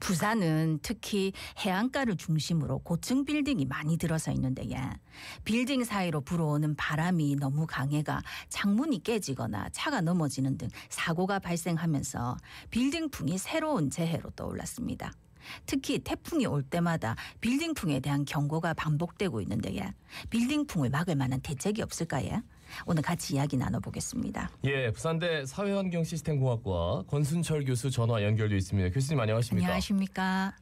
부산은 특히 해안가를 중심으로 고층 빌딩이 많이 들어서 있는데 빌딩 사이로 불어오는 바람이 너무 강해가 창문이 깨지거나 차가 넘어지는 등 사고가 발생하면서 빌딩풍이 새로운 재해로 떠올랐습니다. 특히 태풍이 올 때마다 빌딩풍에 대한 경고가 반복되고 있는데 빌딩풍을 막을 만한 대책이 없을까요? 오늘 같이 이야기 나눠보겠습니다. 예, 부산대 사회환경시스템공학과 권순철 교수 전화 연결돼 있습니다. 교수님 안녕하십니까? 안녕하십니까?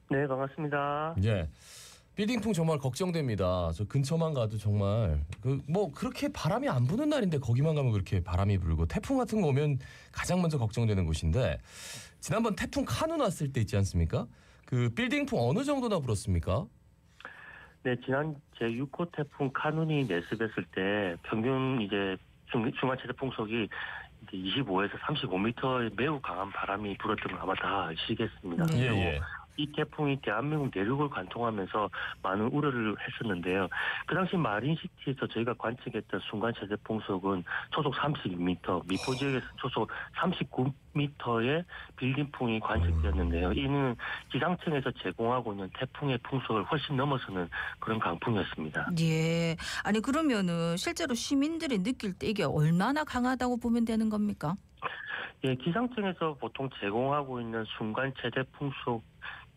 네, 반갑습니다. 예, 빌딩풍 정말 걱정됩니다. 저 근처만 가도 정말 그렇게 바람이 안 부는 날인데 거기만 가면 그렇게 바람이 불고 태풍 같은 거 오면 가장 먼저 걱정되는 곳인데 지난번 태풍 카눈 왔을 때 있지 않습니까? 그 빌딩풍 어느 정도나 불었습니까? 네, 지난 제6호 태풍 카눈이 내습했을 때 평균 이제 중간체제 풍속이 이제 25에서 35m의 매우 강한 바람이 불었던 거 아마 다 아시겠습니다. 네. 예. 이 태풍이 대한민국 내륙을 관통하면서 많은 우려를 했었는데요. 그 당시 마린시티에서 저희가 관측했던 순간체제 풍속은 초속 32m, 미포 지역에서 초속 39m의 빌딩풍이 관측되었는데요. 이는 기상청에서 제공하고 있는 태풍의 풍속을 훨씬 넘어서는 그런 강풍이었습니다. 예. 아니 그러면은 실제로 시민들이 느낄 때 이게 얼마나 강하다고 보면 되는 겁니까? 예, 기상청에서 보통 제공하고 있는 순간 최대 풍속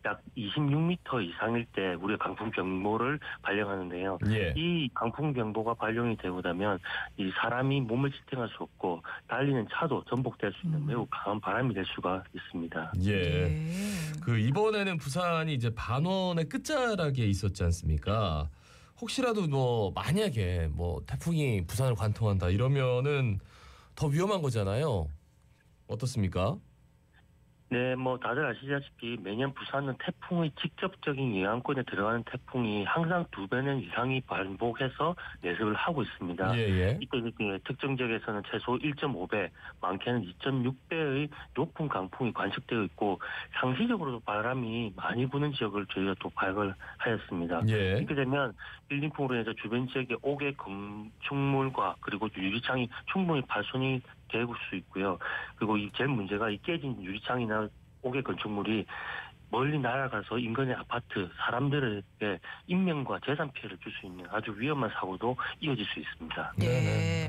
약 26m 이상일 때 우리가 강풍경보를 발령하는데요. 예. 이 강풍경보가 발령이 되고 나면 이 사람이 몸을 지탱할 수 없고 달리는 차도 전복될 수 있는 매우 강한 바람이 될 수가 있습니다. 예. 그 이번에는 부산이 이제 반원의 끝자락에 있었지 않습니까? 혹시라도 만약에 태풍이 부산을 관통한다 이러면은 더 위험한 거잖아요. 어떻습니까? 네, 다들 아시다시피 매년 부산은 태풍의 직접적인 영향권에 들어가는 태풍이 항상 2배는 이상이 반복해서 내습을 하고 있습니다. 예. 이때 특정 지역에서는 최소 1.5배, 많게는 2.6배의 높은 강풍이 관측되어 있고 상시적으로도 바람이 많이 부는 지역을 저희가 또 발견하였습니다. 예. 이렇게 되면 빌딩풍으로 인해서 주변 지역의 옥의 건축물과 그리고 유리창이 충분히 파손이 될 수 있고요. 그리고 제일 문제가 이 깨진 유리창이나 옥의 건축물이 멀리 날아가서 인근의 아파트, 사람들에게 인명과 재산 피해를 줄 수 있는 아주 위험한 사고도 이어질 수 있습니다. 네.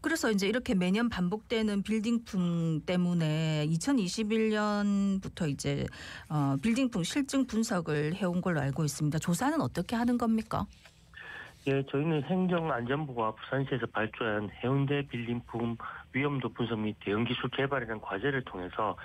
그래서 이제 이렇게 매년 반복되는 빌딩풍 때문에 2021년부터 이제 빌딩풍 실증 분석을 해온 걸로 알고 있습니다. 조사는 어떻게 하는 겁니까? 예, 저희는 행정안전부와 부산시에서 발주한 해운대 빌딩풍 위험도 분석 및 대응 기술 개발이라는 과제를 통해서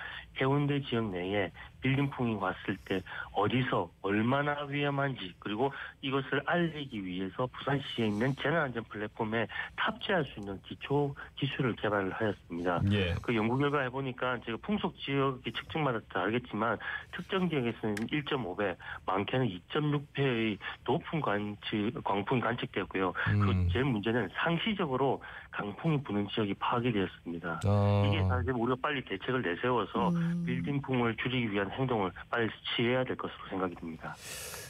해운대 지역 내에 빌딩풍이 왔을 때 어디서 얼마나 위험한지 그리고 이것을 알리기 위해서 부산시에 있는 재난안전 플랫폼에 탑재할 수 있는 기초 기술을 개발을 하였습니다. 예. 그 연구 결과 해보니까 제가 풍속 지역의 측정마다 다르겠지만 특정 지역에서는 1.5배, 많게는 2.6배의 높은 광풍이 관측되었고요. 그 제일 문제는 상시적으로 강풍이 부는 지역이 파악이 되었습니다. 이게 사실 우리가 빨리 대책을 내세워서 빌딩풍을 줄이기 위한 행동을 빨리 취해야 될 것으로 생각이 듭니다.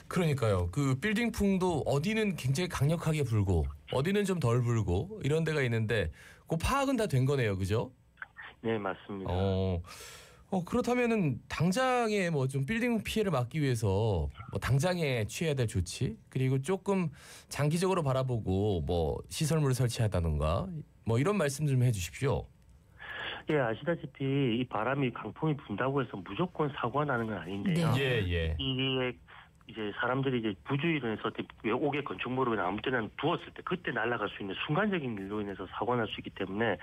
그러니까요. 그 빌딩풍도 어디는 굉장히 강력하게 불고 어디는 좀 덜 불고 이런 데가 있는데 그 파악은 다 된 거네요. 그죠? 네, 맞습니다. 그렇다면은 당장에 좀 빌딩 피해를 막기 위해서 당장에 취해야 될 조치 그리고 조금 장기적으로 바라보고 시설물을 설치하다든가 이런 말씀 좀 해주십시오. 예, 아시다시피 이 바람이 강풍이 분다고 해서 무조건 사고가 나는 건 아닌데요. 네. 예. 이게 이제 사람들이 이제 부주의로 인해서 옥의 건축물을 아무 때나 두었을 때 그때 날아갈 수 있는 순간적인 일로 인해서 사고가 날 수 있기 때문에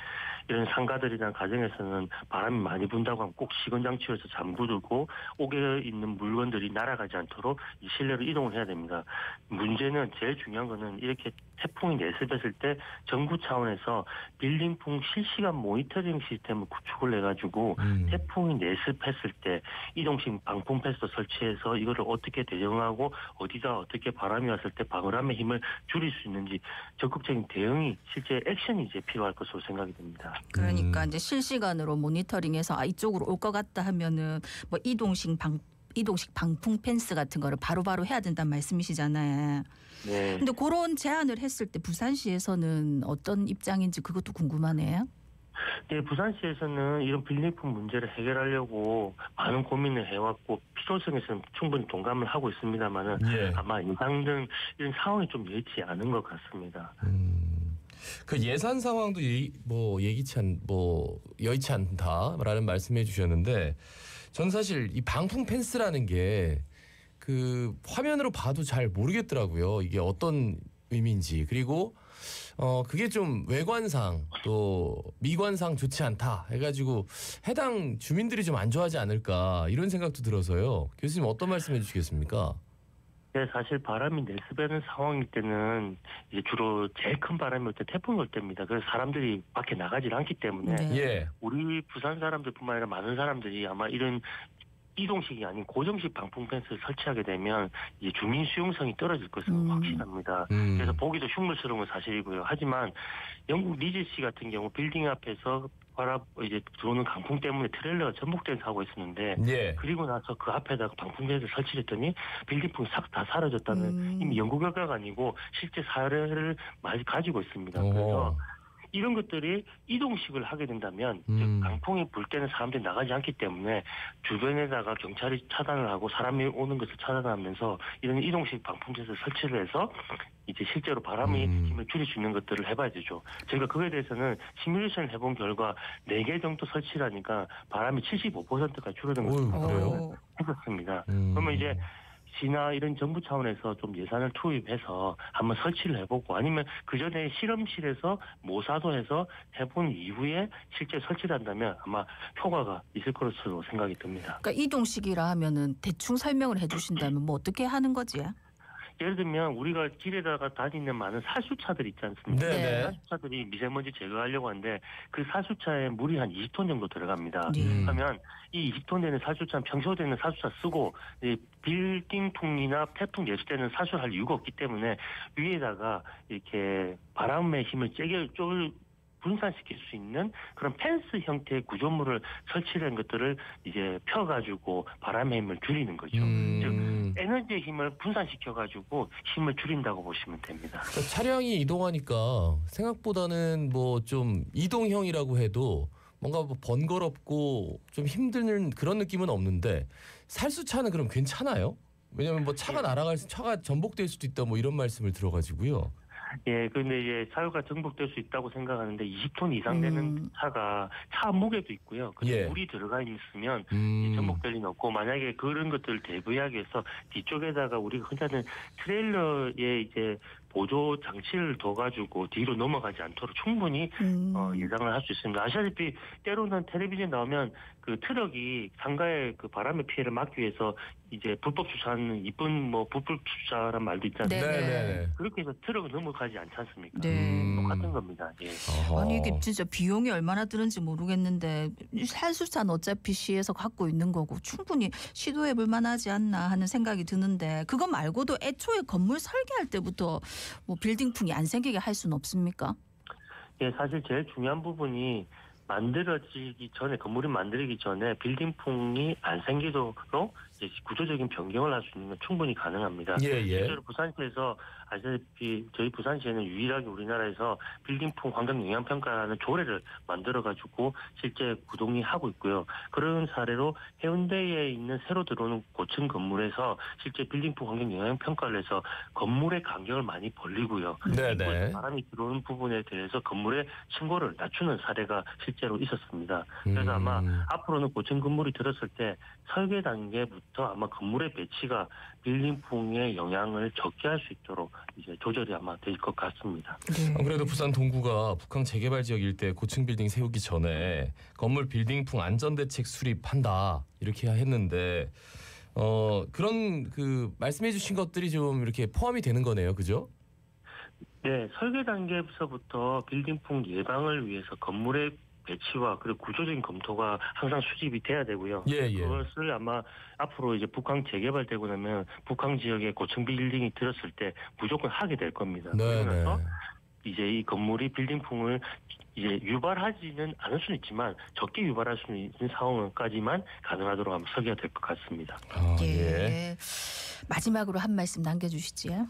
이런 상가들이나 가정에서는 바람이 많이 분다고 하면 꼭 시건장치에서 잠그고 옥에 있는 물건들이 날아가지 않도록 이 실내로 이동을 해야 됩니다. 문제는 제일 중요한 거는 이렇게 태풍이 내습했을 때 정부 차원에서 빌딩풍 실시간 모니터링 시스템을 구축을 해가지고 태풍이 내습했을 때 이동식 방풍 패스도 설치해서 이거를 어떻게 대응하고 어디다 어떻게 바람이 왔을 때 바람의 힘을 줄일 수 있는지 적극적인 대응이 실제 액션이 이제 필요할 것으로 생각이 됩니다. 그러니까 이제 실시간으로 모니터링해서 이쪽으로 올 것 같다 하면은 이동식 방풍 펜스 같은 거를 바로바로 해야 된다는 말씀이시잖아요. 네. 근데 그런 제안을 했을 때 부산시에서는 어떤 입장인지 그것도 궁금하네요. 네, 부산시에서는 이런 빌딩풍 문제를 해결하려고 많은 고민을 해왔고 필요성에서는 충분히 동감을 하고 있습니다만은 예. 아마 예상 등 이런 상황이 좀 여의치 않은 것 같습니다. 그 예산 상황도 여의치 않다라는 말씀해 주셨는데, 전 사실 이 방풍 펜스라는 게 그 화면으로 봐도 잘 모르겠더라고요. 이게 어떤 의미인지. 그리고 그게 좀 외관상 또 미관상 좋지 않다 해가지고 해당 주민들이 좀 안 좋아하지 않을까 이런 생각도 들어서요. 교수님 어떤 말씀해 주시겠습니까? 네, 사실 바람이 내습하는 상황일 때는 이제 주로 제일 큰 바람이 올 때 태풍이 올 때입니다. 그래서 사람들이 밖에 나가질 않기 때문에 네. 예. 우리 부산 사람들뿐만 아니라 많은 사람들이 아마 이런 이동식이 아닌 고정식 방풍 펜스를 설치하게 되면 이제 주민 수용성이 떨어질 것은 확실합니다. 그래서 보기도 흉물스러운 건 사실이고요. 하지만 영국 리즈시 같은 경우 빌딩 앞에서 이제 들어오는 강풍 때문에 트레일러가 전복된 사고가 있었는데 예. 그리고 나서 그 앞에다가 방풍 펜스를 설치했더니 빌딩풍이 싹 다 사라졌다는 이미 연구 결과가 아니고 실제 사례를 많이 가지고 있습니다. 그래서 이런 것들이 이동식을 하게 된다면 즉 강풍이 불 때는 사람들이 나가지 않기 때문에 주변에다가 경찰이 차단을 하고 사람이 오는 것을 차단하면서 이런 이동식 방풍제를 설치를 해서 이제 실제로 바람이 힘을 줄일 수 있는 것들을 해봐야 되죠. 저희가 그거에 대해서는 시뮬레이션을 해본 결과 4개 정도 설치를 하니까 바람이 75%까지 줄어든 것을 했었습니다. 그러면 이제 시나 이런 정부 차원에서 좀 예산을 투입해서 한번 설치를 해보고 아니면 그 전에 실험실에서 모사도 해서 해본 이후에 실제 설치를 한다면 아마 효과가 있을 것으로 생각이 듭니다. 그러니까 이동식이라 하면은 대충 설명을 해주신다면 뭐 어떻게 하는 거지? 예를 들면 우리가 길에다가 다니는 많은 사수차들 있지 않습니까? 네네. 사수차들이 미세먼지 제거하려고 하는데 그 사수차에 물이 한 20톤 정도 들어갑니다. 그러면 이 20톤 되는 사수차는 평소 되는 사수차 쓰고 빌딩풍이나 태풍 예수 때는 사수할 이유가 없기 때문에 위에다가 이렇게 바람의 힘을 분산시킬 수 있는 그런 펜스 형태의 구조물을 설치한 것들을 이제 펴가지고 바람의 힘을 줄이는 거죠. 즉 에너지의 힘을 분산시켜가지고 힘을 줄인다고 보시면 됩니다. 그러니까 차량이 이동하니까 생각보다는 뭐 좀 이동형이라고 해도 뭔가 뭐 번거롭고 좀 힘든 그런 느낌은 없는데 살수차는 그럼 괜찮아요? 왜냐면 뭐 차가 차가 전복될 수도 있다 뭐 이런 말씀을 들어가지고요. 예, 근데 이제 사유가 정복될 수 있다고 생각하는데 20톤 이상 되는 차가 차 무게도 있고요. 근데 물이 들어가 있으면 전복될 리는 없고 만약에 그런 것들을 대비하기 위해서 뒤쪽에다가 우리가 흔히는 트레일러에 이제 보조 장치를 둬가지고 뒤로 넘어가지 않도록 충분히 예상을 할 수 있습니다. 아시다시피 때로는 텔레비전 나오면 그 트럭이 상가의 그 바람의 피해를 막기 위해서 이제 불법 주차하는 이쁜 뭐 불법 주차란 말도 있지 않습니까? 네네. 그렇게 해서 트럭은 넘어가지 않지 않습니까? 네. 똑같은 겁니다. 예. 아니 이게 진짜 비용이 얼마나 드는지 모르겠는데 살수차는 어차피 시에서 갖고 있는 거고 충분히 시도해볼 만하지 않나 하는 생각이 드는데 그거 말고도 애초에 건물 설계할 때부터 뭐 빌딩풍이 안 생기게 할 수는 없습니까? 예, 사실 제일 중요한 부분이 만들어지기 전에 건물이 만들기 전에 빌딩풍이 안 생기도록 이제 구조적인 변경을 할 수 있는 건 충분히 가능합니다. 실제로 부산시에서 아시다시피 저희 부산시에는 유일하게 우리나라에서 빌딩풍 환경 영향 평가라는 조례를 만들어가지고 실제 구동이 하고 있고요. 그런 사례로 해운대에 있는 새로 들어오는 고층 건물에서 실제 빌딩풍 환경 영향 평가를 해서 건물의 간격을 많이 벌리고요. 네네. 바람이 들어오는 부분에 대해서 건물의 층고를 낮추는 사례가 실제로 있었습니다. 그래서 아마 앞으로는 고층 건물이 들었을 때 설계 단계부터 아마 건물의 배치가 빌딩풍의 영향을 적게 할 수 있도록 이제 조절이 아마 될 것 같습니다. 네. 아무래도 부산 동구가 북한 재개발 지역 일대 고층 빌딩 세우기 전에 건물 빌딩풍 안전대책 수립한다 이렇게 했는데 그런 그 말씀해주신 것들이 좀 이렇게 포함이 되는 거네요, 그죠? 네, 설계 단계에서부터 빌딩풍 예방을 위해서 건물의 배치와 그리고 구조적인 검토가 항상 수집이 돼야 되고요. 예. 그것을 아마 앞으로 이제 북항 재개발되고 나면 북항 지역에 고층 빌딩이 들었을 때 무조건 하게 될 겁니다. 그러면서 이제 이 건물이 빌딩풍을 이제 유발하지는 않을 수는 있지만 적게 유발할 수 있는 상황까지만 가능하도록 하면 설계가 될 것 같습니다. 예. 마지막으로 한 말씀 남겨주시지요.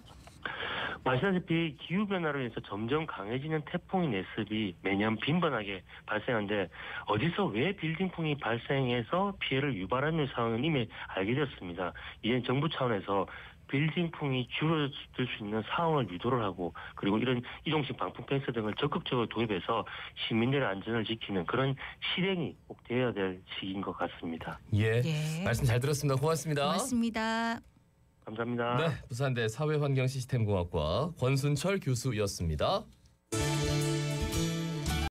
아시다시피 기후변화로 인해서 점점 강해지는 태풍의 내습이 매년 빈번하게 발생하는데 어디서 왜 빌딩풍이 발생해서 피해를 유발하는 상황은 이미 알게 되었습니다. 이제 정부 차원에서 빌딩풍이 줄어들 수 있는 상황을 유도를 하고 그리고 이런 이동식 방풍 펜스 등을 적극적으로 도입해서 시민들의 안전을 지키는 그런 실행이 꼭 되어야 될 시기인 것 같습니다. 예, 예. 말씀 잘 들었습니다. 고맙습니다. 고맙습니다. 감사합니다. 네, 부산대 사회환경시스템공학과 권순철 교수였습니다.